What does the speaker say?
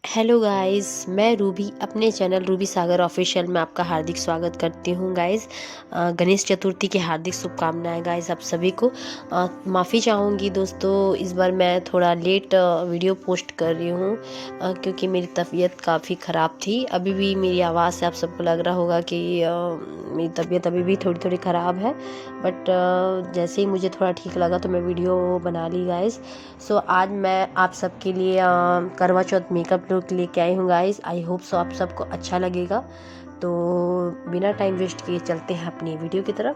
Hello guys, मैं Ruby अपने channel Ruby सागर official में आपका हार्दिक स्वागत करती हूँ गाइस। गणेश चतुर्थी की हार्दिक शुभकामनाएं गाइस आप सभी को। माफ़ी चाहूँगी दोस्तों, इस बार मैं थोड़ा लेट वीडियो पोस्ट कर रही हूँ क्योंकि मेरी तबीयत काफ़ी ख़राब थी। अभी भी मेरी आवाज़ से आप सबको लग रहा होगा कि मेरी तबीयत अभी भी थोड़ी थोड़ी ख़राब है, बट जैसे ही मुझे थोड़ा ठीक लगा तो मैं वीडियो बना ली गाइस। सो आज मैं आप सबके लिए करवा चौथ मेकअप लुक लेके आई हूँ गाइस। आई होप सो आप सबको अच्छा लगेगा। तो बिना टाइम वेस्ट किए चलते हैं अपनी वीडियो की तरफ।